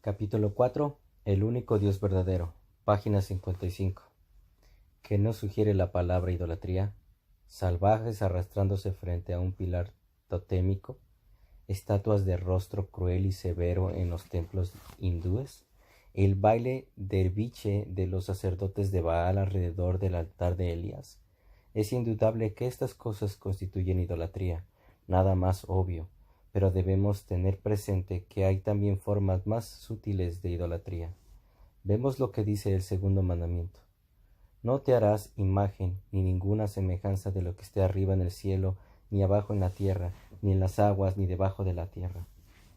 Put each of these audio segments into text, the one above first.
Capítulo 4. El único Dios verdadero. Página 55. ¿Qué nos sugiere la palabra idolatría? Salvajes arrastrándose frente a un pilar totémico, estatuas de rostro cruel y severo en los templos hindúes, el baile derviche de los sacerdotes de Baal alrededor del altar de Elías. Es indudable que estas cosas constituyen idolatría, nada más obvio, pero debemos tener presente que hay también formas más sutiles de idolatría. Vemos lo que dice el segundo mandamiento. No te harás imagen ni ninguna semejanza de lo que esté arriba en el cielo, ni abajo en la tierra, ni en las aguas, ni debajo de la tierra.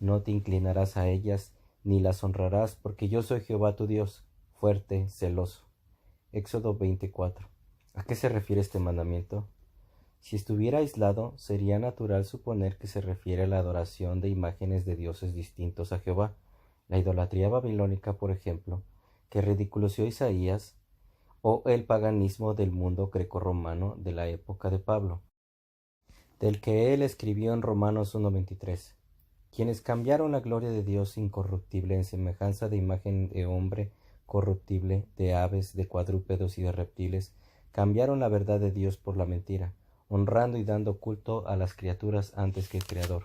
No te inclinarás a ellas, ni las honrarás, porque yo soy Jehová tu Dios, fuerte, celoso. Éxodo 24. ¿A qué se refiere este mandamiento? Si estuviera aislado, sería natural suponer que se refiere a la adoración de imágenes de dioses distintos a Jehová. La idolatría babilónica, por ejemplo, que ridiculizó Isaías, o el paganismo del mundo grecorromano de la época de Pablo, del que él escribió en Romanos 1:23, quienes cambiaron la gloria de Dios incorruptible en semejanza de imagen de hombre corruptible, de aves, de cuadrúpedos y de reptiles, cambiaron la verdad de Dios por la mentira, honrando y dando culto a las criaturas antes que el Creador.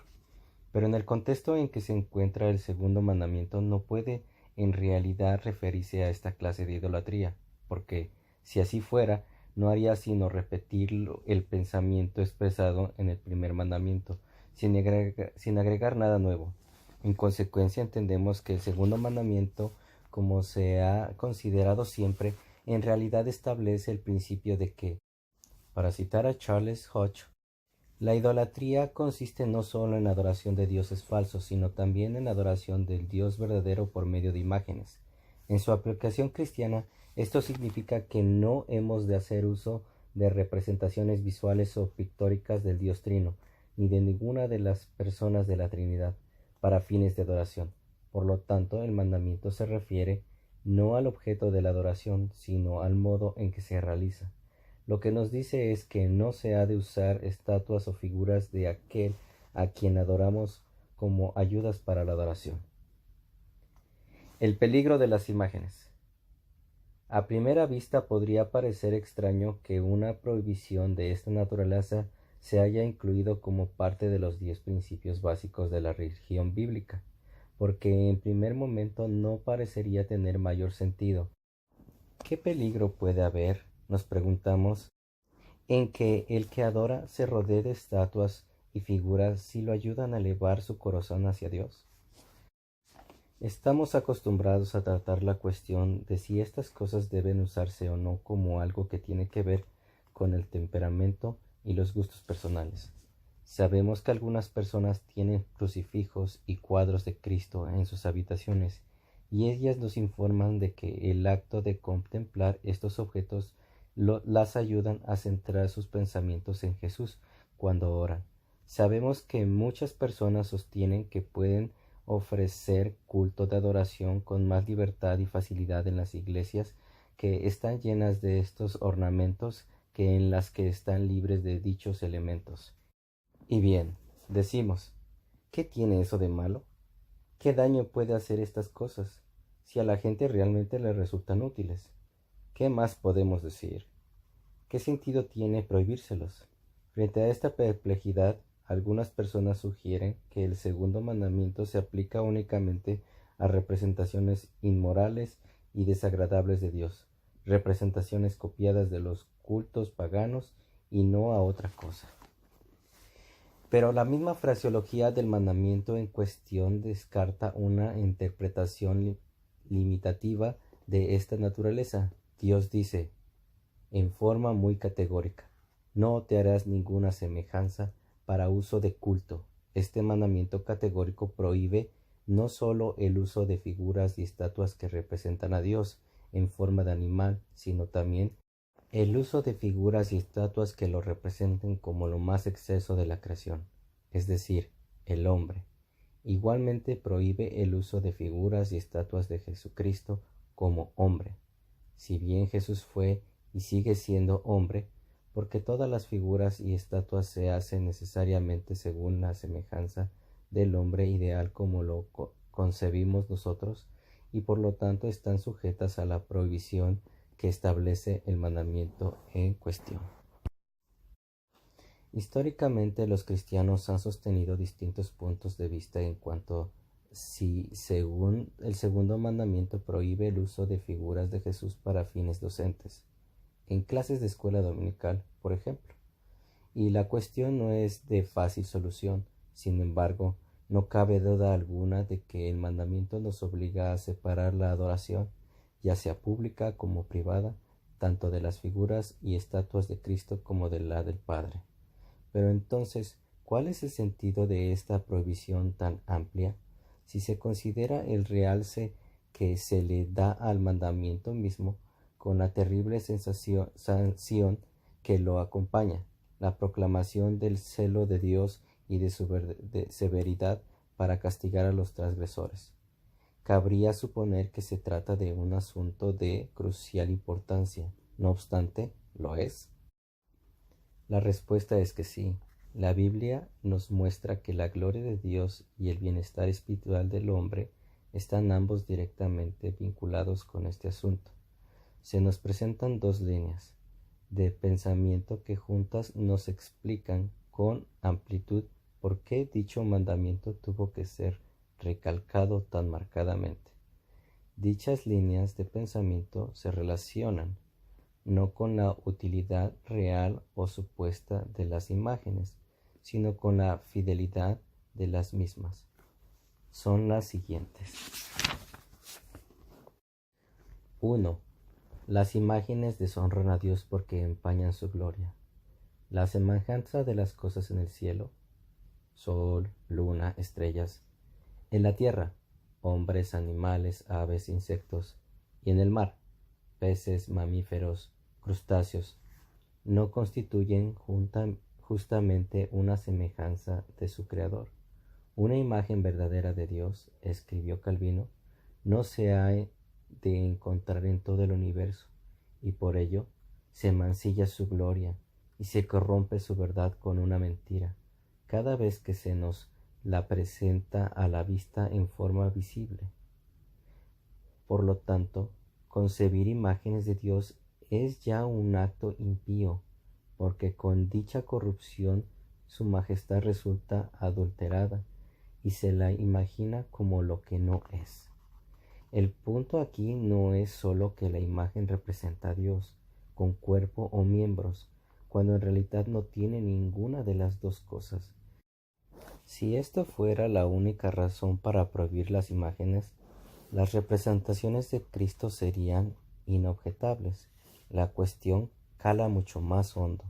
Pero en el contexto en que se encuentra el segundo mandamiento no puede en realidad referirse a esta clase de idolatría, porque si así fuera, no haría sino repetir el pensamiento expresado en el primer mandamiento, sin agregar nada nuevo. En consecuencia, entendemos que el segundo mandamiento, como se ha considerado siempre, en realidad establece el principio de que, para citar a Charles Hodge, la idolatría consiste no solo en la adoración de dioses falsos, sino también en la adoración del Dios verdadero por medio de imágenes. En su aplicación cristiana, esto significa que no hemos de hacer uso de representaciones visuales o pictóricas del Dios Trino, ni de ninguna de las personas de la Trinidad, para fines de adoración. Por lo tanto, el mandamiento se refiere no al objeto de la adoración, sino al modo en que se realiza. Lo que nos dice es que no se ha de usar estatuas o figuras de aquel a quien adoramos como ayudas para la adoración. El peligro de las imágenes. A primera vista podría parecer extraño que una prohibición de esta naturaleza se haya incluido como parte de los 10 principios básicos de la religión bíblica, porque en primer momento no parecería tener mayor sentido. ¿Qué peligro puede haber, nos preguntamos, en que el que adora se rodee de estatuas y figuras si lo ayudan a elevar su corazón hacia Dios? Estamos acostumbrados a tratar la cuestión de si estas cosas deben usarse o no como algo que tiene que ver con el temperamento y los gustos personales. Sabemos que algunas personas tienen crucifijos y cuadros de Cristo en sus habitaciones, y ellas nos informan de que el acto de contemplar estos objetos las ayudan a centrar sus pensamientos en Jesús cuando oran. Sabemos que muchas personas sostienen que pueden ofrecer culto de adoración con más libertad y facilidad en las iglesias que están llenas de estos ornamentos que en las que están libres de dichos elementos. Y bien, decimos, ¿qué tiene eso de malo? ¿Qué daño puede hacer estas cosas si a la gente realmente le resultan útiles? ¿Qué más podemos decir? ¿Qué sentido tiene prohibírselos? Frente a esta perplejidad, algunas personas sugieren que el segundo mandamiento se aplica únicamente a representaciones inmorales y desagradables de Dios, representaciones copiadas de los cultos paganos y no a otra cosa. Pero la misma fraseología del mandamiento en cuestión descarta una interpretación limitativa de esta naturaleza. Dios dice, en forma muy categórica, no te harás ninguna semejanza para uso de culto. Este mandamiento categórico prohíbe no sólo el uso de figuras y estatuas que representan a Dios en forma de animal, sino también el uso de figuras y estatuas que lo representen como lo más exceso de la creación, es decir, el hombre. Igualmente prohíbe el uso de figuras y estatuas de Jesucristo como hombre. Si bien Jesús fue y sigue siendo hombre, porque todas las figuras y estatuas se hacen necesariamente según la semejanza del hombre ideal como lo concebimos nosotros y por lo tanto están sujetas a la prohibición que establece el mandamiento en cuestión. Históricamente los cristianos han sostenido distintos puntos de vista en cuanto si según el segundo mandamiento prohíbe el uso de figuras de Jesús para fines docentes, en clases de escuela dominical, por ejemplo. Y la cuestión no es de fácil solución. Sin embargo, no cabe duda alguna de que el mandamiento nos obliga a separar la adoración, ya sea pública como privada, tanto de las figuras y estatuas de Cristo como de la del Padre. Pero entonces, ¿cuál es el sentido de esta prohibición tan amplia? Si se considera el realce que se le da al mandamiento mismo, con la terrible sanción que lo acompaña, la proclamación del celo de Dios y de su severidad para castigar a los transgresores. Cabría suponer que se trata de un asunto de crucial importancia. No obstante, ¿lo es? La respuesta es que sí. La Biblia nos muestra que la gloria de Dios y el bienestar espiritual del hombre están ambos directamente vinculados con este asunto. Se nos presentan dos líneas de pensamiento que juntas nos explican con amplitud por qué dicho mandamiento tuvo que ser recalcado tan marcadamente. Dichas líneas de pensamiento se relacionan no con la utilidad real o supuesta de las imágenes, sino con la fidelidad de las mismas. Son las siguientes. 1. Las imágenes deshonran a Dios porque empañan su gloria. La semejanza de las cosas en el cielo, sol, luna, estrellas, en la tierra, hombres, animales, aves, insectos, y en el mar, peces, mamíferos, crustáceos, no constituyen justamente una semejanza de su Creador. Una imagen verdadera de Dios, escribió Calvino, no se ha de encontrar en todo el universo, y por ello se mancilla su gloria y se corrompe su verdad con una mentira, cada vez que se nos la presenta a la vista en forma visible. Por lo tanto, concebir imágenes de Dios es ya un acto impío, porque con dicha corrupción su majestad resulta adulterada y se la imagina como lo que no es. El punto aquí no es sólo que la imagen representa a Dios con cuerpo o miembros, cuando en realidad no tiene ninguna de las dos cosas. Si esto fuera la única razón para prohibir las imágenes, las representaciones de Cristo serían inobjetables. La cuestión cala mucho más hondo.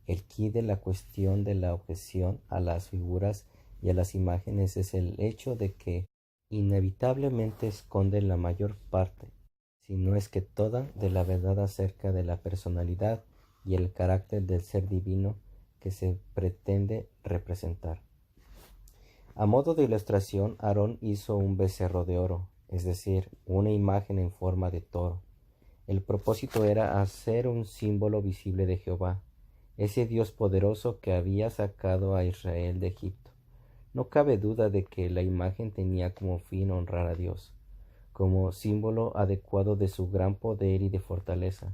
El quid de la cuestión de la objeción a las figuras y a las imágenes es el hecho de que inevitablemente esconden la mayor parte, si no es que toda, de la verdad acerca de la personalidad y el carácter del ser divino que se pretende representar. A modo de ilustración, Aarón hizo un becerro de oro, es decir, una imagen en forma de toro. El propósito era hacer un símbolo visible de Jehová, ese Dios poderoso que había sacado a Israel de Egipto. No cabe duda de que la imagen tenía como fin honrar a Dios, como símbolo adecuado de su gran poder y de fortaleza,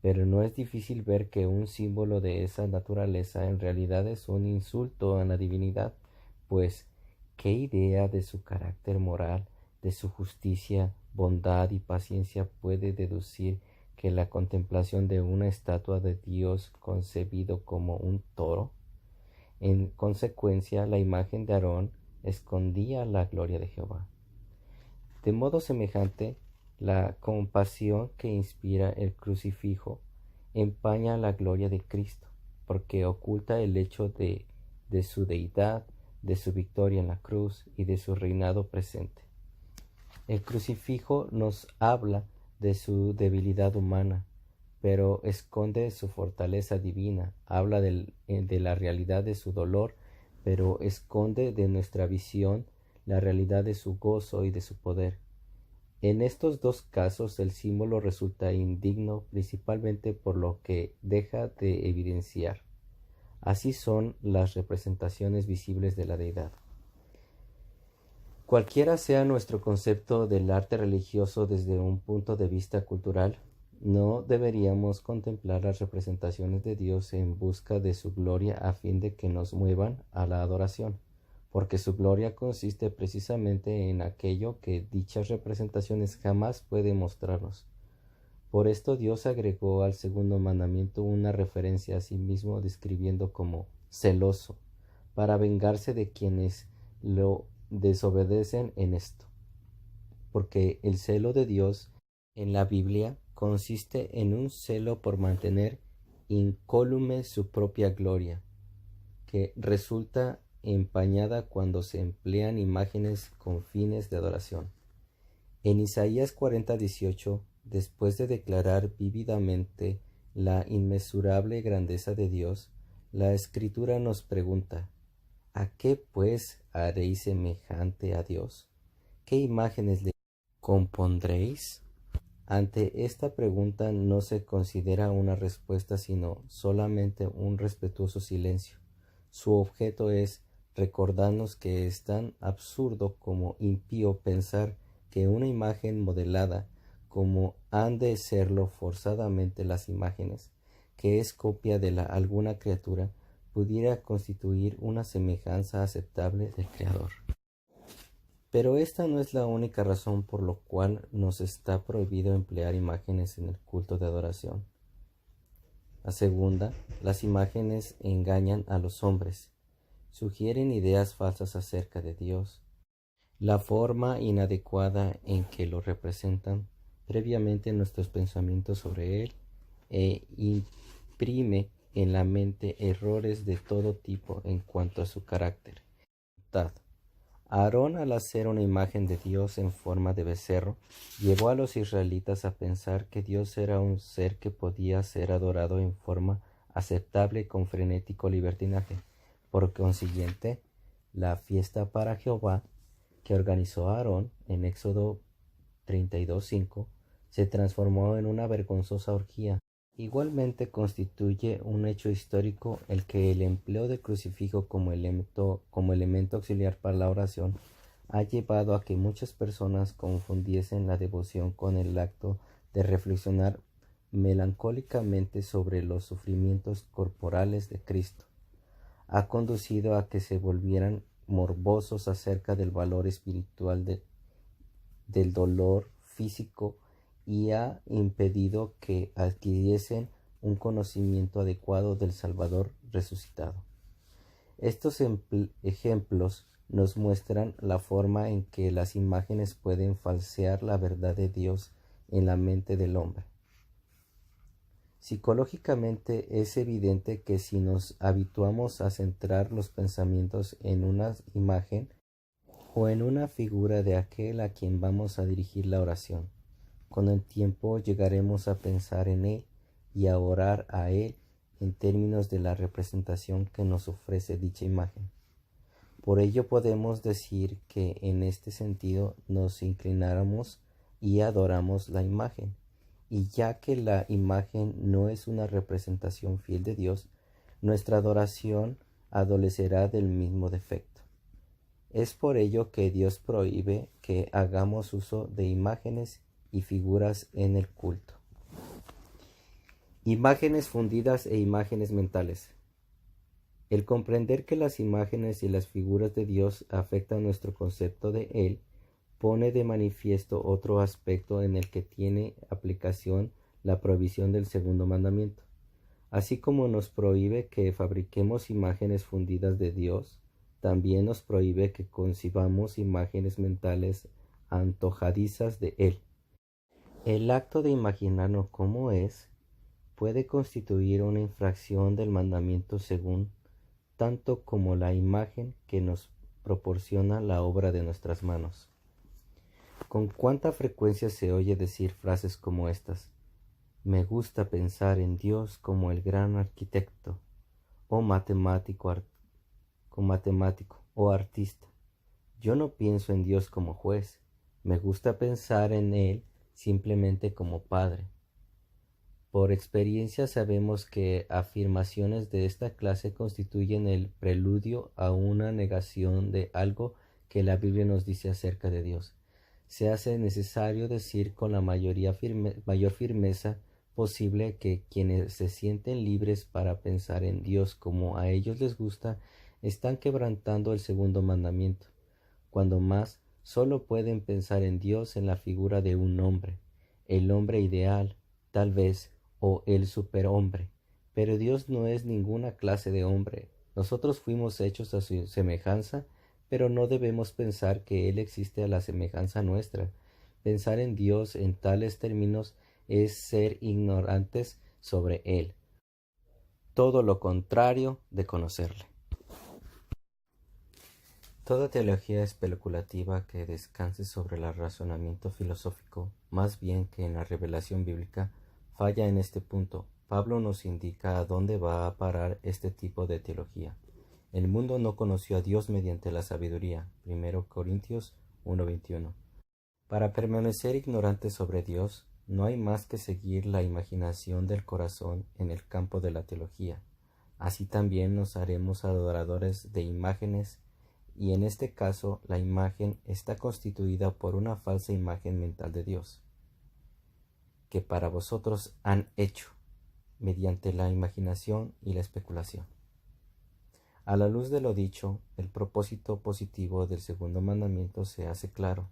pero no es difícil ver que un símbolo de esa naturaleza en realidad es un insulto a la divinidad, pues ¿qué idea de su carácter moral, de su justicia, bondad y paciencia puede deducir que la contemplación de una estatua de Dios concebido como un toro? En consecuencia, la imagen de Aarón escondía la gloria de Jehová. De modo semejante, la compasión que inspira el crucifijo empaña la gloria de Cristo, porque oculta el hecho de su deidad, de su victoria en la cruz y de su reinado presente. El crucifijo nos habla de su debilidad humana, pero esconde su fortaleza divina, habla de la realidad de su dolor, pero esconde de nuestra visión la realidad de su gozo y de su poder. En estos dos casos el símbolo resulta indigno principalmente por lo que deja de evidenciar. Así son las representaciones visibles de la deidad. Cualquiera sea nuestro concepto del arte religioso desde un punto de vista cultural, no deberíamos contemplar las representaciones de Dios en busca de su gloria a fin de que nos muevan a la adoración, porque su gloria consiste precisamente en aquello que dichas representaciones jamás pueden mostrarnos. Por esto Dios agregó al segundo mandamiento una referencia a sí mismo describiendo como celoso, para vengarse de quienes lo desobedecen en esto. Porque el celo de Dios en la Biblia consiste en un celo por mantener incólume su propia gloria, que resulta empañada cuando se emplean imágenes con fines de adoración. En Isaías 40:18, después de declarar vívidamente la inmesurable grandeza de Dios, la Escritura nos pregunta: ¿a qué pues haréis semejante a Dios? ¿Qué imágenes le compondréis? Ante esta pregunta no se considera una respuesta sino solamente un respetuoso silencio. Su objeto es recordarnos que es tan absurdo como impío pensar que una imagen modelada, como han de serlo forzadamente las imágenes, que es copia de alguna criatura, pudiera constituir una semejanza aceptable del Creador. Pero esta no es la única razón por la cual nos está prohibido emplear imágenes en el culto de adoración. La segunda, las imágenes engañan a los hombres, sugieren ideas falsas acerca de Dios. La forma inadecuada en que lo representan previamente nuestros pensamientos sobre Él imprime en la mente errores de todo tipo en cuanto a su carácter. Aarón, al hacer una imagen de Dios en forma de becerro, llevó a los israelitas a pensar que Dios era un ser que podía ser adorado en forma aceptable con frenético libertinaje. Por consiguiente, la fiesta para Jehová que organizó Aarón en Éxodo 32:5 se transformó en una vergonzosa orgía. Igualmente constituye un hecho histórico el que el empleo del crucifijo como elemento auxiliar para la oración ha llevado a que muchas personas confundiesen la devoción con el acto de reflexionar melancólicamente sobre los sufrimientos corporales de Cristo. Ha conducido a que se volvieran morbosos acerca del valor espiritual del dolor físico y ha impedido que adquiriesen un conocimiento adecuado del Salvador resucitado. Estos ejemplos nos muestran la forma en que las imágenes pueden falsear la verdad de Dios en la mente del hombre. Psicológicamente es evidente que si nos habituamos a centrar los pensamientos en una imagen o en una figura de aquel a quien vamos a dirigir la oración, con el tiempo llegaremos a pensar en Él y a orar a Él en términos de la representación que nos ofrece dicha imagen. Por ello podemos decir que en este sentido nos inclináramos y adoramos la imagen, y ya que la imagen no es una representación fiel de Dios, nuestra adoración adolecerá del mismo defecto. Es por ello que Dios prohíbe que hagamos uso de imágenes y figuras en el culto. Imágenes fundidas e imágenes mentales. El comprender que las imágenes y las figuras de Dios afectan nuestro concepto de Él pone de manifiesto otro aspecto en el que tiene aplicación la prohibición del segundo mandamiento. Así como nos prohíbe que fabriquemos imágenes fundidas de Dios, también nos prohíbe que concibamos imágenes mentales antojadizas de Él. El acto de imaginarnos cómo es puede constituir una infracción del mandamiento según tanto como la imagen que nos proporciona la obra de nuestras manos. ¿Con cuánta frecuencia se oye decir frases como estas? Me gusta pensar en Dios como el gran arquitecto, o matemático o artista. Yo no pienso en Dios como juez, me gusta pensar en Él simplemente como Padre. Por experiencia sabemos que afirmaciones de esta clase constituyen el preludio a una negación de algo que la Biblia nos dice acerca de Dios. Se hace necesario decir con la mayor firmeza posible que quienes se sienten libres para pensar en Dios como a ellos les gusta, están quebrantando el segundo mandamiento. Cuando más, solo pueden pensar en Dios en la figura de un hombre, el hombre ideal, tal vez, o el superhombre. Pero Dios no es ninguna clase de hombre. Nosotros fuimos hechos a su semejanza, pero no debemos pensar que Él existe a la semejanza nuestra. Pensar en Dios en tales términos es ser ignorantes sobre Él. Todo lo contrario de conocerle. Toda teología especulativa que descanse sobre el razonamiento filosófico, más bien que en la revelación bíblica, falla en este punto. Pablo nos indica a dónde va a parar este tipo de teología. El mundo no conoció a Dios mediante la sabiduría. 1 Corintios 1:21. Para permanecer ignorantes sobre Dios, no hay más que seguir la imaginación del corazón en el campo de la teología. Así también nos haremos adoradores de imágenes, y en este caso la imagen está constituida por una falsa imagen mental de Dios, que para vosotros han hecho, mediante la imaginación y la especulación. A la luz de lo dicho, el propósito positivo del segundo mandamiento se hace claro.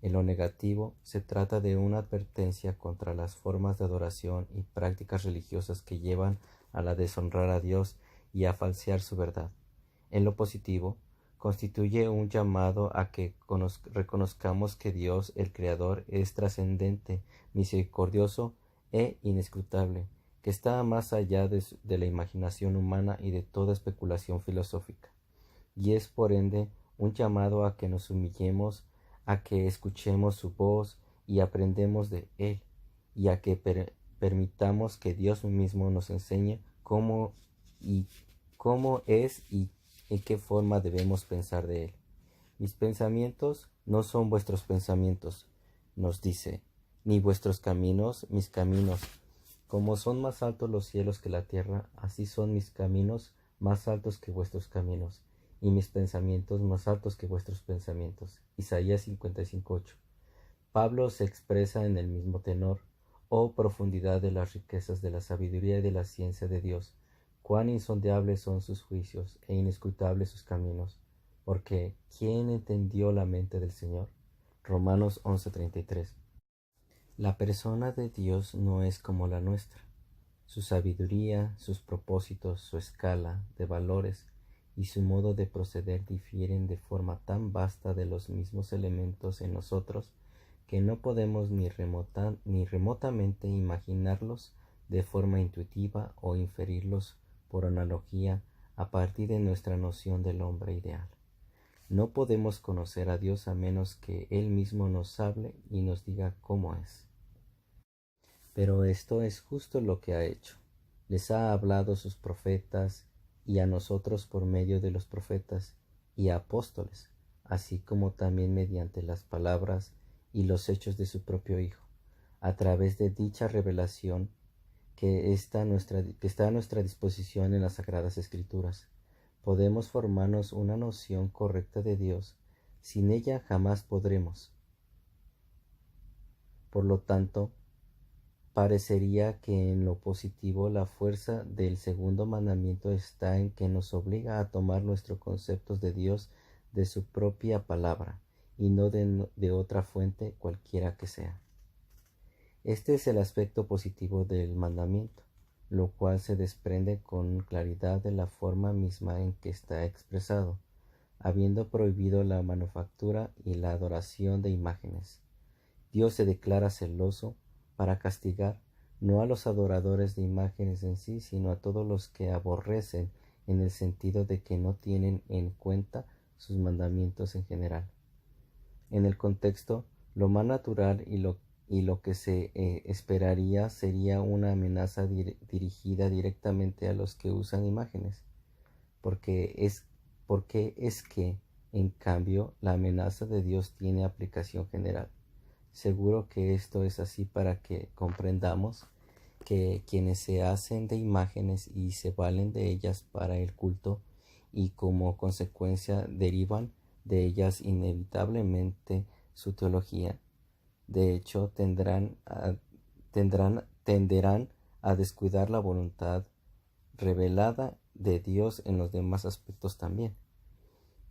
En lo negativo, se trata de una advertencia contra las formas de adoración y prácticas religiosas que llevan a la deshonrar a Dios y a falsear su verdad. En lo positivo, constituye un llamado a que reconozcamos que Dios, el Creador, es trascendente, misericordioso e inescrutable, que está más allá de la imaginación humana y de toda especulación filosófica. Y es por ende un llamado a que nos humillemos, a que escuchemos su voz y aprendemos de Él, y a que permitamos que Dios mismo nos enseñe cómo es y en qué forma debemos pensar de Él. Mis pensamientos no son vuestros pensamientos, nos dice, ni vuestros caminos mis caminos. Como son más altos los cielos que la tierra, así son mis caminos más altos que vuestros caminos, y mis pensamientos más altos que vuestros pensamientos. Isaías 55:8. Pablo se expresa en el mismo tenor: oh profundidad de las riquezas de la sabiduría y de la ciencia de Dios, cuán insondables son sus juicios e inescrutables sus caminos, porque ¿quién entendió la mente del Señor? Romanos 11:33. La persona de Dios no es como la nuestra. Su sabiduría, sus propósitos, su escala de valores y su modo de proceder difieren de forma tan vasta de los mismos elementos en nosotros que no podemos ni remotamente imaginarlos de forma intuitiva o inferirlos por analogía a partir de nuestra noción del hombre ideal. No podemos conocer a Dios a menos que Él mismo nos hable y nos diga cómo es. Pero esto es justo lo que ha hecho. Les ha hablado sus profetas y a nosotros por medio de los profetas y apóstoles, así como también mediante las palabras y los hechos de su propio Hijo, a través de dicha revelación que está a nuestra disposición en las Sagradas Escrituras. Podemos formarnos una noción correcta de Dios. Sin ella jamás podremos. Por lo tanto, parecería que en lo positivo la fuerza del segundo mandamiento está en que nos obliga a tomar nuestros conceptos de Dios de su propia palabra y no de otra fuente cualquiera que sea. Este es el aspecto positivo del mandamiento, lo cual se desprende con claridad de la forma misma en que está expresado, habiendo prohibido la manufactura y la adoración de imágenes. Dios se declara celoso para castigar no a los adoradores de imágenes en sí, sino a todos los que aborrecen, en el sentido de que no tienen en cuenta sus mandamientos en general. En el contexto, lo más natural y lo que se esperaría sería una amenaza dirigida directamente a los que usan imágenes, porque es que, en cambio, la amenaza de Dios tiene aplicación general. Seguro que esto es así para que comprendamos que quienes se hacen de imágenes y se valen de ellas para el culto y como consecuencia derivan de ellas inevitablemente su teología. De hecho, tenderán a descuidar la voluntad revelada de Dios en los demás aspectos también.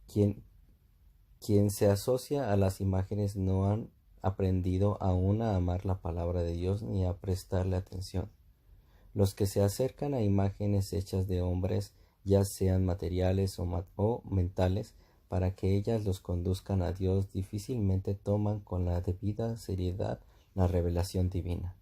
Quien se asocia a las imágenes no han aprendido aún a amar la palabra de Dios ni a prestarle atención. Los que se acercan a imágenes hechas de hombres, ya sean materiales o mentales, para que ellas los conduzcan a Dios, difícilmente toman con la debida seriedad la revelación divina.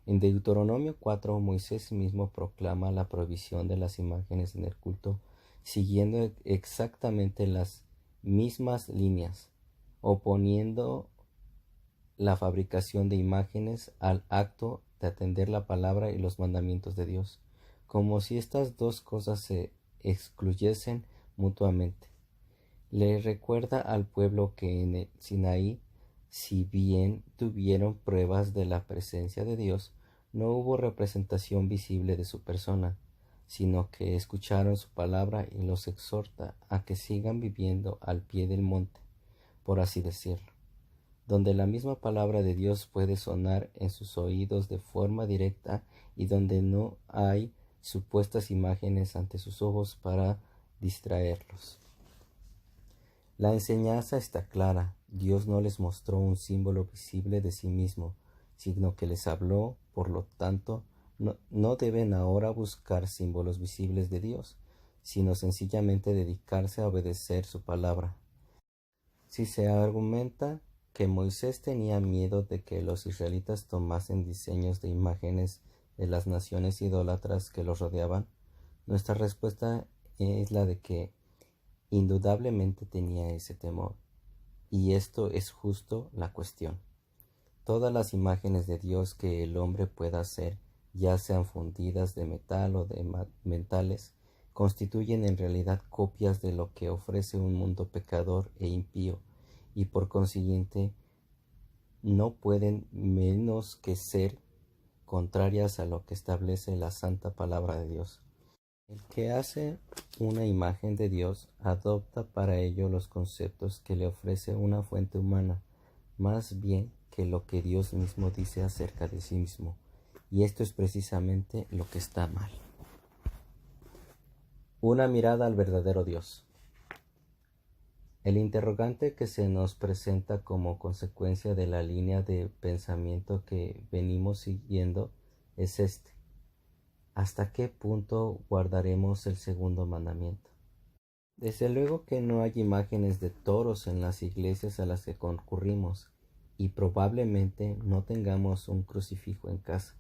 En Deuteronomio 4, Moisés mismo proclama la prohibición de las imágenes en el culto, siguiendo exactamente las mismas líneas, oponiendo la fabricación de imágenes al acto de atender la palabra y los mandamientos de Dios, como si estas dos cosas se excluyesen mutuamente. Le recuerda al pueblo que en el Sinaí, si bien tuvieron pruebas de la presencia de Dios, no hubo representación visible de su persona, sino que escucharon su palabra y los exhorta a que sigan viviendo al pie del monte, por así decirlo, donde la misma palabra de Dios puede sonar en sus oídos de forma directa y donde no hay supuestas imágenes ante sus ojos para distraerlos. La enseñanza está clara. Dios no les mostró un símbolo visible de sí mismo, sino que les habló. Por lo tanto, no deben ahora buscar símbolos visibles de Dios, sino sencillamente dedicarse a obedecer su palabra. Si se argumenta que Moisés tenía miedo de que los israelitas tomasen diseños de imágenes de las naciones idólatras que los rodeaban, nuestra respuesta es la de que indudablemente tenía ese temor. Y esto es justo la cuestión. Todas las imágenes de Dios que el hombre pueda hacer, ya sean fundidas de metal o de mentales, constituyen en realidad copias de lo que ofrece un mundo pecador e impío, y por consiguiente no pueden menos que ser contrarias a lo que establece la santa palabra de Dios. El que hace una imagen de Dios adopta para ello los conceptos que le ofrece una fuente humana, más bien que lo que Dios mismo dice acerca de sí mismo, y esto es precisamente lo que está mal. Una mirada al verdadero Dios. El interrogante que se nos presenta como consecuencia de la línea de pensamiento que venimos siguiendo es este: ¿hasta qué punto guardaremos el segundo mandamiento? Desde luego que no hay imágenes de toros en las iglesias a las que concurrimos, y probablemente no tengamos un crucifijo en casa,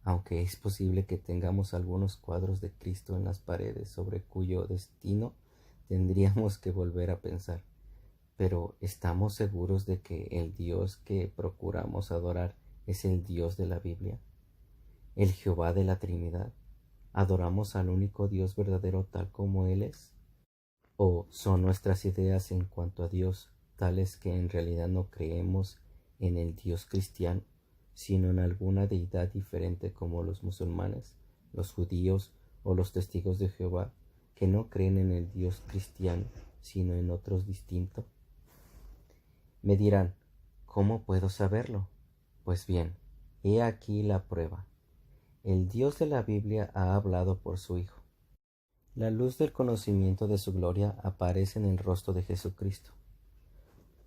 aunque es posible que tengamos algunos cuadros de Cristo en las paredes sobre cuyo destino tendríamos que volver a pensar. Pero ¿estamos seguros de que el Dios que procuramos adorar es el Dios de la Biblia? ¿El Jehová de la Trinidad? ¿Adoramos al único Dios verdadero tal como Él es? ¿O son nuestras ideas en cuanto a Dios tales que en realidad no creemos en el Dios cristiano, sino en alguna deidad diferente como los musulmanes, los judíos o los testigos de Jehová, que no creen en el Dios cristiano, sino en otros distintos? Me dirán, ¿cómo puedo saberlo? Pues bien, he aquí la prueba. El Dios de la Biblia ha hablado por su Hijo. La luz del conocimiento de su gloria aparece en el rostro de Jesucristo.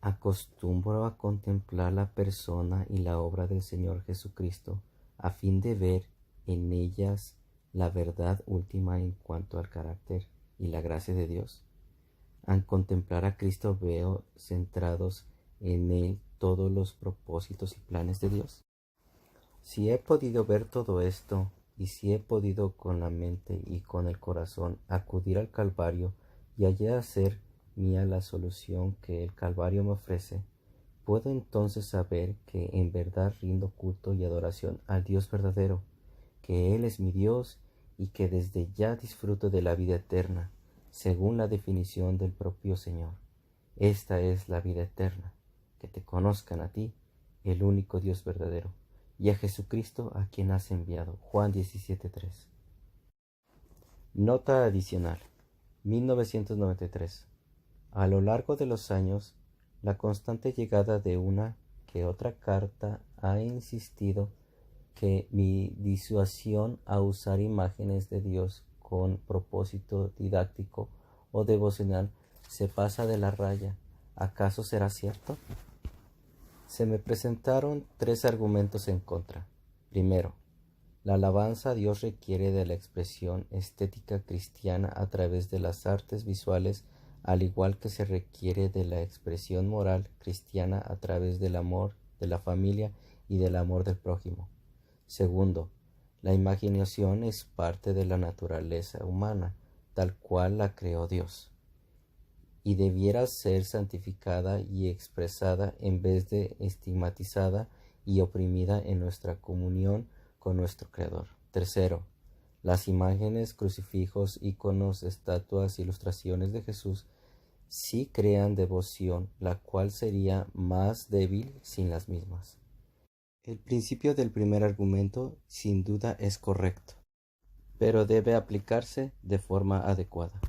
Acostumbro a contemplar la persona y la obra del Señor Jesucristo a fin de ver en ellas la verdad última en cuanto al carácter y la gracia de Dios. Al contemplar a Cristo veo centrados en Él todos los propósitos y planes de Dios. Si he podido ver todo esto, y si he podido con la mente y con el corazón acudir al Calvario y allí hacer mía la solución que el Calvario me ofrece, puedo entonces saber que en verdad rindo culto y adoración al Dios verdadero, que Él es mi Dios y que desde ya disfruto de la vida eterna, según la definición del propio Señor. Esta es la vida eterna, que te conozcan a ti, el único Dios verdadero, y a Jesucristo a quien has enviado. Juan 17:3. Nota adicional. 1993. A lo largo de los años, la constante llegada de una que otra carta ha insistido que mi disuasión a usar imágenes de Dios con propósito didáctico o devocional se pasa de la raya. ¿Acaso será cierto? Se me presentaron 3 argumentos en contra. Primero, la alabanza a Dios requiere de la expresión estética cristiana a través de las artes visuales, al igual que se requiere de la expresión moral cristiana a través del amor de la familia y del amor del prójimo. Segundo, la imaginación es parte de la naturaleza humana, tal cual la creó Dios, y debiera ser santificada y expresada en vez de estigmatizada y oprimida en nuestra comunión con nuestro Creador. Tercero, las imágenes, crucifijos, iconos, estatuas, ilustraciones de Jesús sí crean devoción, la cual sería más débil sin las mismas. El principio del primer argumento sin duda es correcto, pero debe aplicarse de forma adecuada.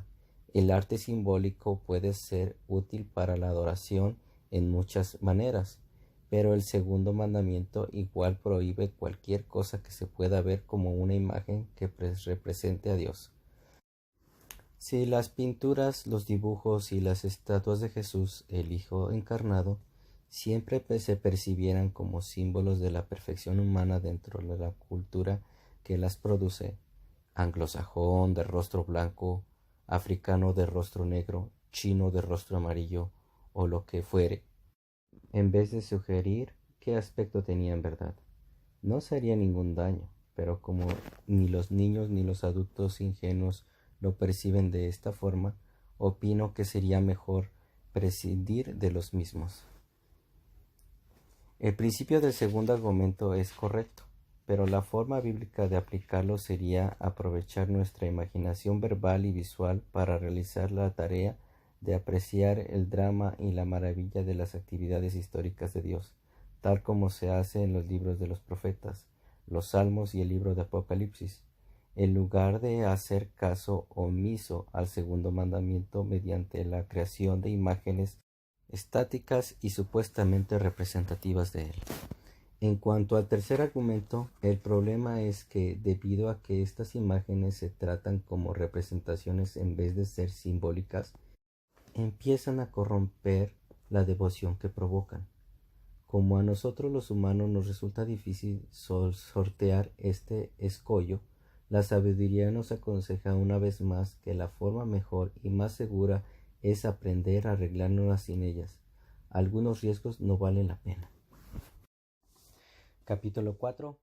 El arte simbólico puede ser útil para la adoración en muchas maneras, pero el segundo mandamiento igual prohíbe cualquier cosa que se pueda ver como una imagen que represente a Dios. Si las pinturas, los dibujos y las estatuas de Jesús, el Hijo encarnado, siempre se percibieran como símbolos de la perfección humana dentro de la cultura que las produce, anglosajón de rostro blanco, africano de rostro negro, chino de rostro amarillo o lo que fuere, en vez de sugerir qué aspecto tenía en verdad, no se haría ningún daño, pero como ni los niños ni los adultos ingenuos lo perciben de esta forma, opino que sería mejor prescindir de los mismos. El principio del segundo argumento es correcto, pero la forma bíblica de aplicarlo sería aprovechar nuestra imaginación verbal y visual para realizar la tarea de apreciar el drama y la maravilla de las actividades históricas de Dios, tal como se hace en los libros de los profetas, los Salmos y el libro de Apocalipsis, en lugar de hacer caso omiso al segundo mandamiento mediante la creación de imágenes estáticas y supuestamente representativas de él. En cuanto al tercer argumento, el problema es que debido a que estas imágenes se tratan como representaciones en vez de ser simbólicas, empiezan a corromper la devoción que provocan. Como a nosotros los humanos nos resulta difícil sortear este escollo, la sabiduría nos aconseja una vez más que la forma mejor y más segura es aprender a arreglárnoslas sin ellas. Algunos riesgos no valen la pena. Capítulo 4.